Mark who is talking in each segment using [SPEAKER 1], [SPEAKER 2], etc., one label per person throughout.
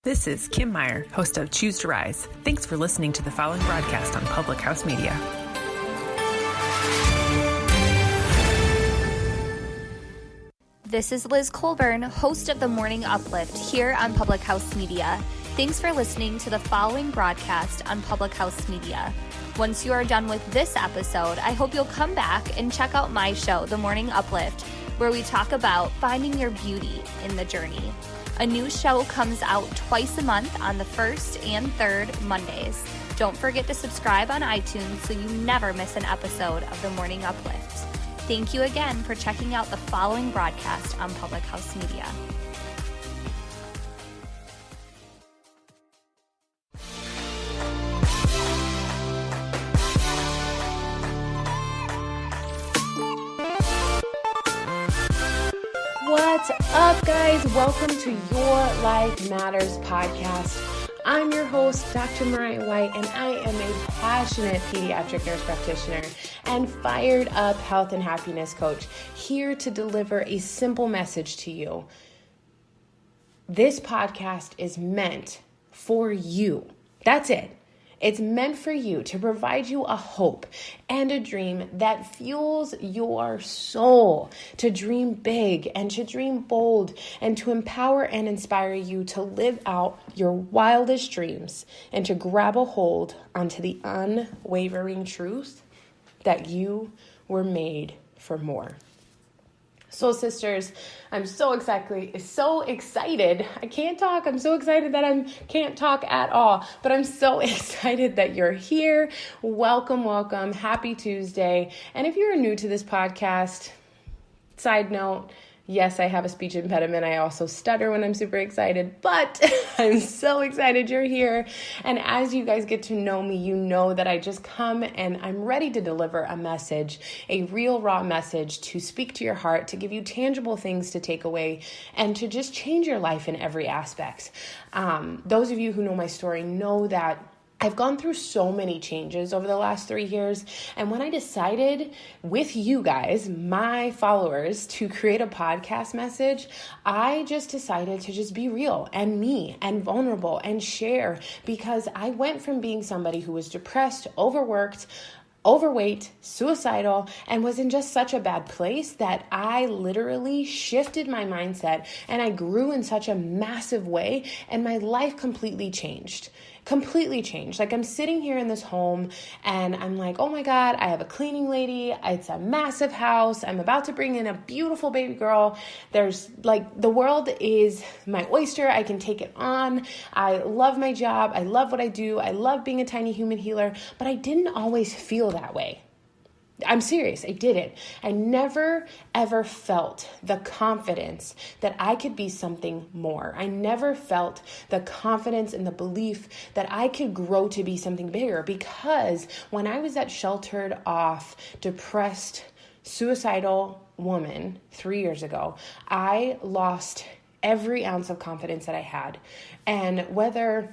[SPEAKER 1] This is Kim Meyer, host of Choose to Rise. Thanks for listening to the following broadcast on Public House Media.
[SPEAKER 2] This is Liz Colburn, host of The Morning Uplift here on Public House Media. Thanks for listening to the following broadcast on Public House Media. Once you are done with this episode, I hope you'll come back and check out my show, The Morning Uplift, where we talk about finding your beauty in the journey. A new show comes out twice a month on the first and third Mondays. Don't forget to subscribe on iTunes so you never miss an episode of The Morning Uplift. Thank you again for checking out the following broadcast on Public House Media.
[SPEAKER 3] What's up, guys? Welcome to Your Life Matters podcast. I'm your host, Dr. Mariah White, and I am a passionate pediatric nurse practitioner and fired up health and happiness coach, here to deliver a simple message to you. This podcast is meant for you. That's it. It's meant for you, to provide you a hope and a dream that fuels your soul to dream big and to dream bold and to empower and inspire you to live out your wildest dreams and to grab a hold onto the unwavering truth that you were made for more. Soul sisters, I'm so excited. I can't talk. I'm so excited that I can't talk at all, but I'm so excited that you're here. Welcome. Happy Tuesday. And if you're new to this podcast, side note, yes, I have a speech impediment. I also stutter when I'm super excited, but I'm so excited you're here. And as you guys get to know me, you know that I just come and I'm ready to deliver a message, a real raw message to speak to your heart, to give you tangible things to take away and to just change your life in every aspect. Those of you who know my story know that I've gone through so many changes over the last 3 years. And when I decided with you guys, my followers, to create a podcast message, I just decided to just be real and me and vulnerable and share, because I went from being somebody who was depressed, overworked, overweight, suicidal, and was in just such a bad place that I literally shifted my mindset and I grew in such a massive way, and my life completely changed. Like, I'm sitting here in this home and I'm like, oh my God, I have a cleaning lady. It's a massive house. I'm about to bring in a beautiful baby girl. There's like, the world is my oyster. I can take it on. I love my job. I love what I do. I love being a tiny human healer, but I didn't always feel that way. I'm serious. I didn't. I never, ever felt the confidence that I could be something more. I never felt the confidence and the belief that I could grow to be something bigger, because when I was that sheltered off, depressed, suicidal woman 3 years ago, I lost every ounce of confidence that I had. And whether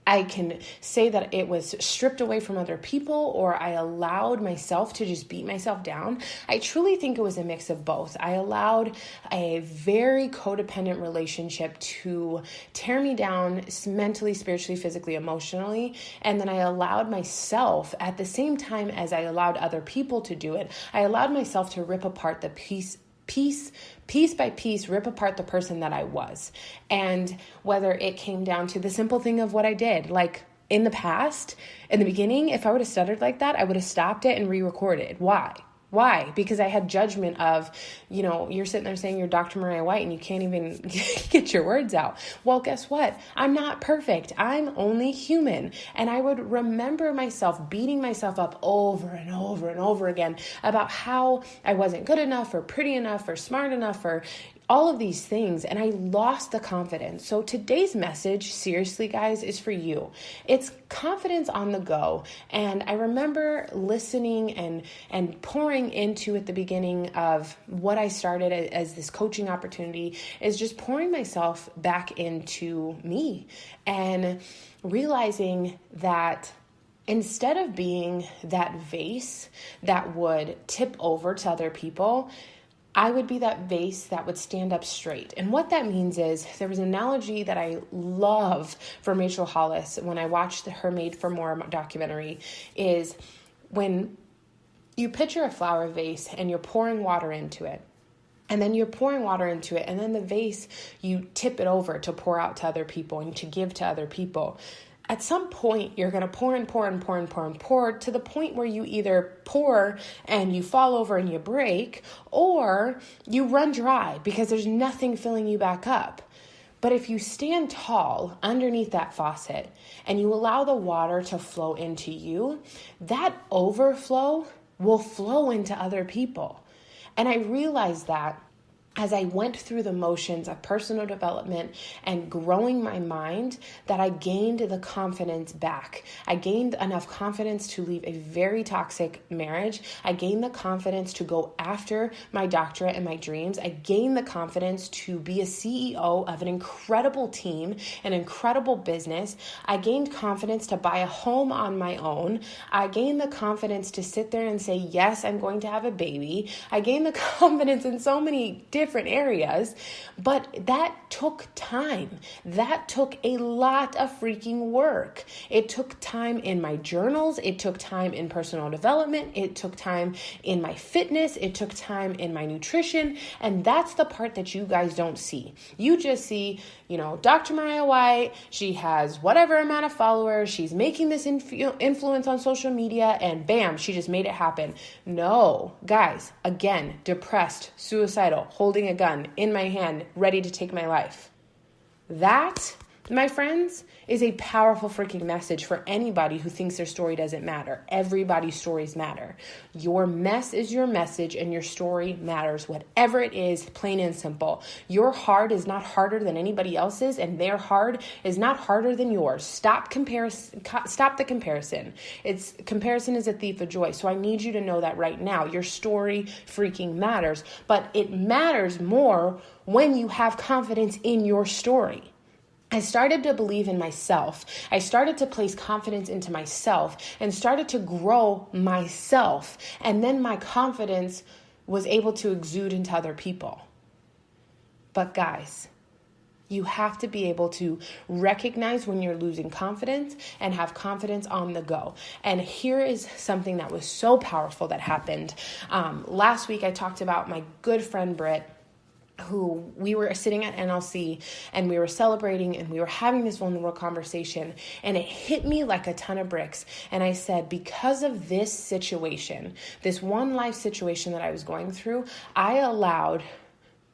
[SPEAKER 3] I can say that it was stripped away from other people or I allowed myself to just beat myself down, I truly think it was a mix of both. I allowed a very codependent relationship to tear me down mentally, spiritually, physically, emotionally. And then I allowed myself, at the same time as I allowed other people to do it, I allowed myself to rip apart the piece by piece, rip apart the person that I was. And whether it came down to the simple thing of what I did, like in the past, in the beginning, if I would have stuttered like that, I would have stopped it and re-recorded. Why? Because I had judgment of, you're sitting there saying you're Dr. Mariah White and you can't even get your words out. Well, guess what? I'm not perfect. I'm only human. And I would remember myself beating myself up over and over and over again about how I wasn't good enough or pretty enough or smart enough or all of these things, and I lost the confidence. So today's message, seriously guys, is for you. It's confidence on the go. And I remember listening and pouring into at the beginning of what I started as this coaching opportunity, is just pouring myself back into me and realizing that instead of being that vase that would tip over to other people, I would be that vase that would stand up straight. And what that means is, there was an analogy that I love from Rachel Hollis when I watched her Made for More documentary, is when you picture a flower vase and you're pouring water into it. And then you're pouring water into it, and then the vase, you tip it over to pour out to other people and to give to other people. At some point, you're going to pour and pour and pour and pour and pour to the point where you either pour and you fall over and you break, or you run dry because there's nothing filling you back up. But if you stand tall underneath that faucet and you allow the water to flow into you, that overflow will flow into other people. And I realized that as I went through the motions of personal development and growing my mind, that I gained the confidence back. I gained enough confidence to leave a very toxic marriage. I gained the confidence to go after my doctorate and my dreams. I gained the confidence to be a CEO of an incredible team, an incredible business. I gained confidence to buy a home on my own. I gained the confidence to sit there and say, yes, I'm going to have a baby. I gained the confidence in so many different areas, but that took time. That took a lot of freaking work. It took time in my journals. It took time in personal development. It took time in my fitness. It took time in my nutrition. And that's the part that you guys don't see. You just see, Dr. Mariah White, she has whatever amount of followers. She's making this influence on social media, and bam, she just made it happen. No, guys, again, depressed, suicidal, holding a gun in my hand, ready to take my life. That, my friends, is a powerful freaking message for anybody who thinks their story doesn't matter. Everybody's stories matter. Your mess is your message, and your story matters, whatever it is, plain and simple. Your hard is not harder than anybody else's, and their hard is not harder than yours. Stop the comparison. Comparison is a thief of joy. So I need you to know that right now. Your story freaking matters, but it matters more when you have confidence in your story. I started to believe in myself. I started to place confidence into myself and started to grow myself. And then my confidence was able to exude into other people. But guys, you have to be able to recognize when you're losing confidence and have confidence on the go. And here is something that was so powerful that happened. Last week, I talked about my good friend, Britt, who we were sitting at NLC and we were celebrating and we were having this vulnerable conversation, and it hit me like a ton of bricks. And I said, because of this situation, this one life situation that I was going through, I allowed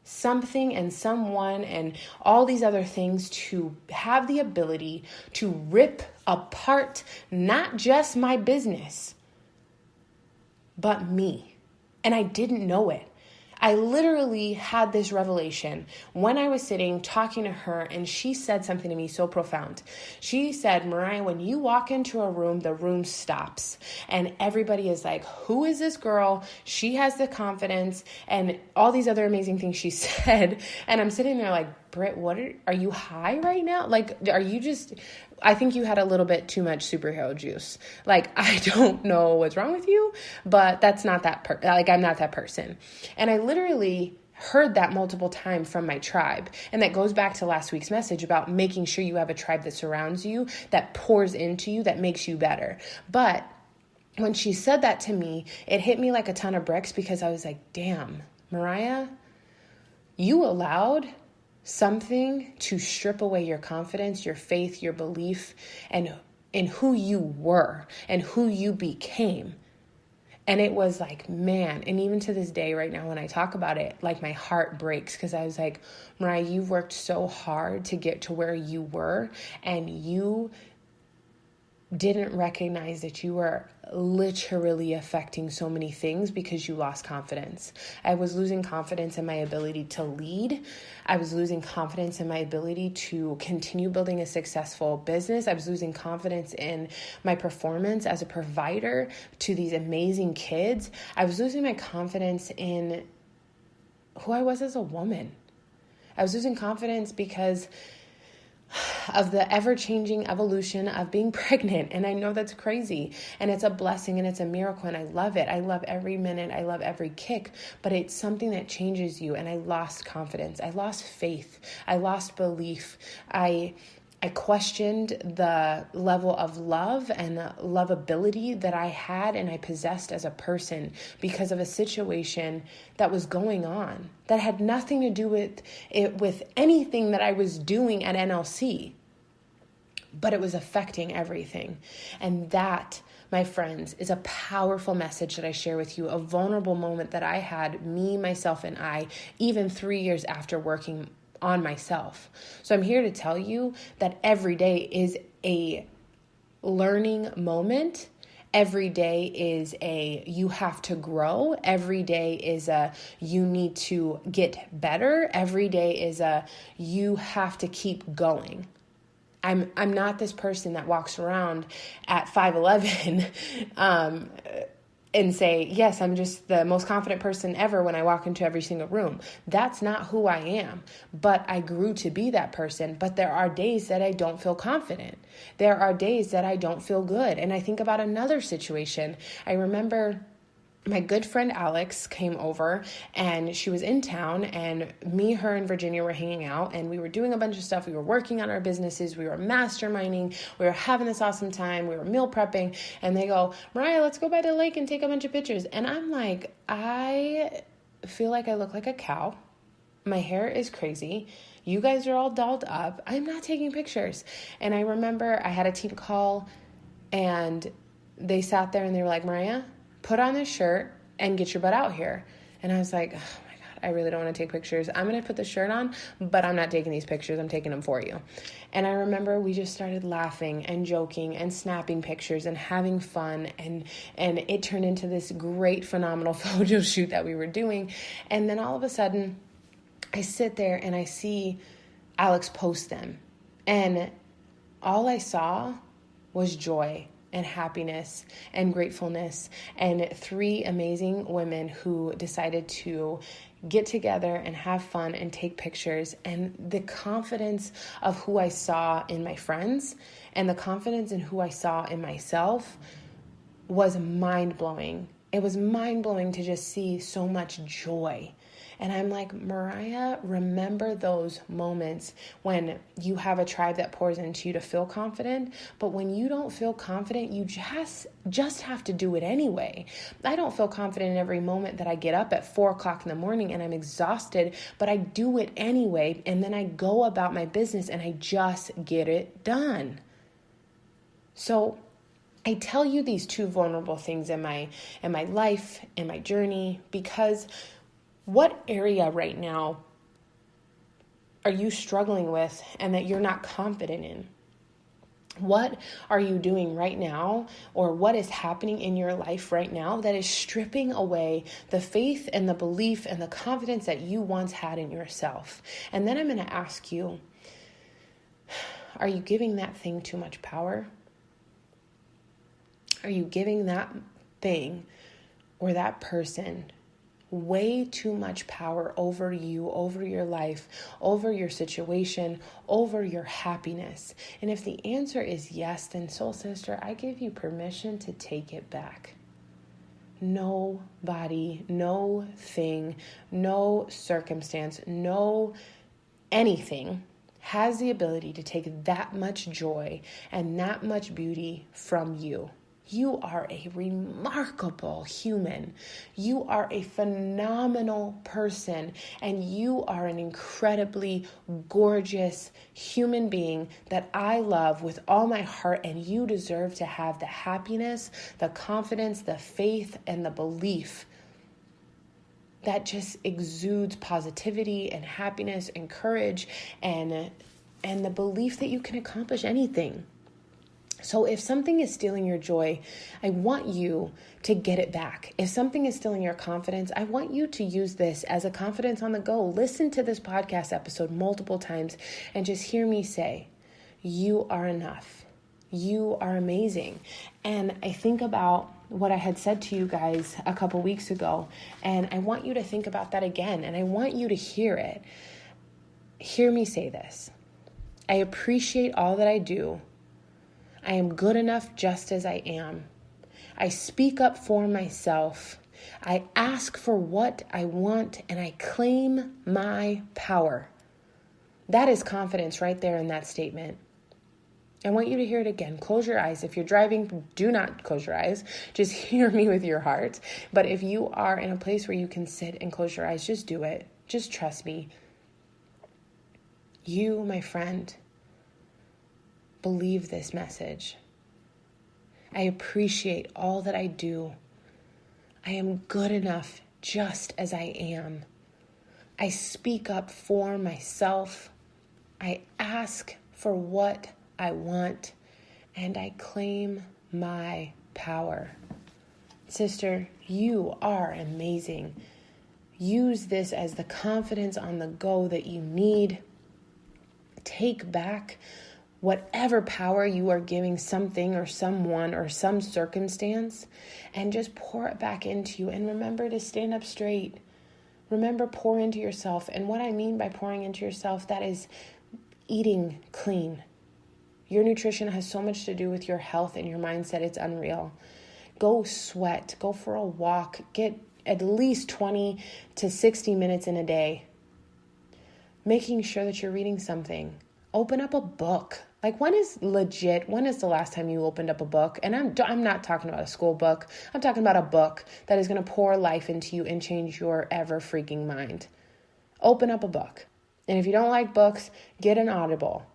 [SPEAKER 3] something and someone and all these other things to have the ability to rip apart not just my business, but me. And I didn't know it. I literally had this revelation when I was sitting talking to her, and she said something to me so profound. She said, Mariah, when you walk into a room, the room stops and everybody is like, who is this girl? She has the confidence and all these other amazing things she said. And I'm sitting there like, Britt, are you high right now? Like, I think you had a little bit too much superhero juice. Like, I don't know what's wrong with you, but that's not that I'm not that person. And I literally heard that multiple times from my tribe. And that goes back to last week's message about making sure you have a tribe that surrounds you, that pours into you, that makes you better. But when she said that to me, it hit me like a ton of bricks, because I was like, damn, Mariah, you allowed something to strip away your confidence, your faith, your belief, and in who you were and who you became. And it was like, man, and even to this day right now when I talk about it, like my heart breaks, because I was like, Mariah, you've worked so hard to get to where you were, and you didn't recognize that you were literally affecting so many things because you lost confidence. I was losing confidence in my ability to lead. I was losing confidence in my ability to continue building a successful business. I was losing confidence in my performance as a provider to these amazing kids. I was losing my confidence in who I was as a woman. I was losing confidence because of the ever-changing evolution of being pregnant. And I know that's crazy, and it's a blessing, and it's a miracle, and I love it. I love every minute. I love every kick, but it's something that changes you. And I lost confidence. I lost faith. I lost belief. I questioned the level of love and lovability that I had and I possessed as a person because of a situation that was going on that had nothing to do with it, with anything that I was doing at NLC, but it was affecting everything. And that, my friends, is a powerful message that I share with you, a vulnerable moment that I had, me, myself, and I, even 3 years after working on myself. So I'm here to tell you that every day is a learning moment. Every day is a you have to grow. Every day is a you need to get better. Every day is a you have to keep going. I'm not this person that walks around at 5'11" and say, yes, I'm just the most confident person ever when I walk into every single room. That's not who I am, but I grew to be that person. But there are days that I don't feel confident. There are days that I don't feel good. And I think about another situation. I remember my good friend Alex came over, and she was in town, and me, her, and Virginia were hanging out, and we were doing a bunch of stuff. We were working on our businesses. We were masterminding. We were having this awesome time. We were meal prepping, and they go, Mariah, let's go by the lake and take a bunch of pictures. And I'm like, I feel like I look like a cow. My hair is crazy. You guys are all dolled up. I'm not taking pictures. And I remember I had a team call, and they sat there and they were like, Mariah, put on this shirt and get your butt out here. And I was like, oh my God, I really don't want to take pictures. I'm going to put the shirt on, but I'm not taking these pictures. I'm taking them for you. And I remember we just started laughing and joking and snapping pictures and having fun. And it turned into this great, phenomenal photo shoot that we were doing. And then all of a sudden I sit there and I see Alex post them. And all I saw was joy and happiness and gratefulness, and 3 amazing women who decided to get together and have fun and take pictures. And the confidence of who I saw in my friends and the confidence in who I saw in myself was mind-blowing. It was mind-blowing to just see so much joy. And I'm like, Mariah, remember those moments when you have a tribe that pours into you to feel confident. But when you don't feel confident, you just have to do it anyway. I don't feel confident in every moment that I get up at 4:00 in the morning and I'm exhausted, but I do it anyway. And then I go about my business and I just get it done. So I tell you these 2 vulnerable things in my life, in my journey, because what area right now are you struggling with and that you're not confident in? What are you doing right now, or what is happening in your life right now that is stripping away the faith and the belief and the confidence that you once had in yourself? And then I'm going to ask you, are you giving that thing too much power? Are you giving that thing or that person way too much power over you, over your life, over your situation, over your happiness? And if the answer is yes, then soul sister, I give you permission to take it back. Nobody, no thing, no circumstance, no anything has the ability to take that much joy and that much beauty from you. You are a remarkable human. You are a phenomenal person, and you are an incredibly gorgeous human being that I love with all my heart, and you deserve to have the happiness, the confidence, the faith, and the belief that just exudes positivity and happiness and courage and the belief that you can accomplish anything. So if something is stealing your joy, I want you to get it back. If something is stealing your confidence, I want you to use this as a confidence on the go. Listen to this podcast episode multiple times and just hear me say, you are enough. You are amazing. And I think about what I had said to you guys a couple weeks ago, and I want you to think about that again, and I want you to hear it. Hear me say this. I appreciate all that I do. I am good enough just as I am. I speak up for myself. I ask for what I want, and I claim my power. That is confidence right there in that statement. I want you to hear it again. Close your eyes. If you're driving, do not close your eyes. Just hear me with your heart. But if you are in a place where you can sit and close your eyes, just do it. Just trust me. You, my friend, believe this message. I appreciate all that I do. I am good enough just as I am. I speak up for myself. I ask for what I want, and I claim my power. Sister, you are amazing. Use this as the confidence on the go that you need. Take back whatever power you are giving something or someone or some circumstance, and just pour it back into you. And remember to stand up straight. Remember, pour into yourself. And what I mean by pouring into yourself, that is eating clean. Your nutrition has so much to do with your health and your mindset. It's unreal. Go sweat. Go for a walk. Get at least 20 to 60 minutes in a day. Making sure that you're reading something. Open up a book. Like, when is the last time you opened up a book? And I'm not talking about a school book. I'm talking about a book that is going to pour life into you and change your ever freaking mind. Open up a book. And if you don't like books, get an Audible.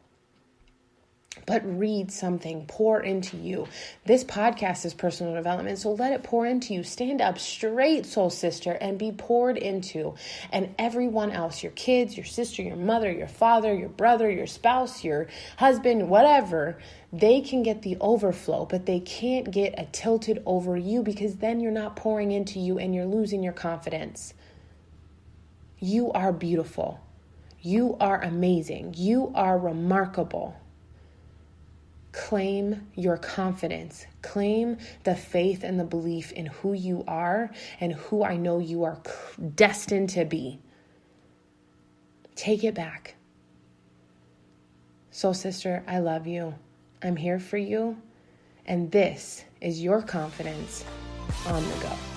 [SPEAKER 3] But read something, pour into you. This podcast is personal development, so let it pour into you. Stand up straight, soul sister, and be poured into. And everyone else, your kids, your sister, your mother, your father, your brother, your spouse, your husband, whatever, they can get the overflow, but they can't get a tilted over you, because then you're not pouring into you and you're losing your confidence. You are beautiful. You are amazing. You are remarkable. Claim your confidence. Claim the faith and the belief in who you are and who I know you are destined to be. Take it back. Soul sister, I love you. I'm here for you. And this is your confidence on the go.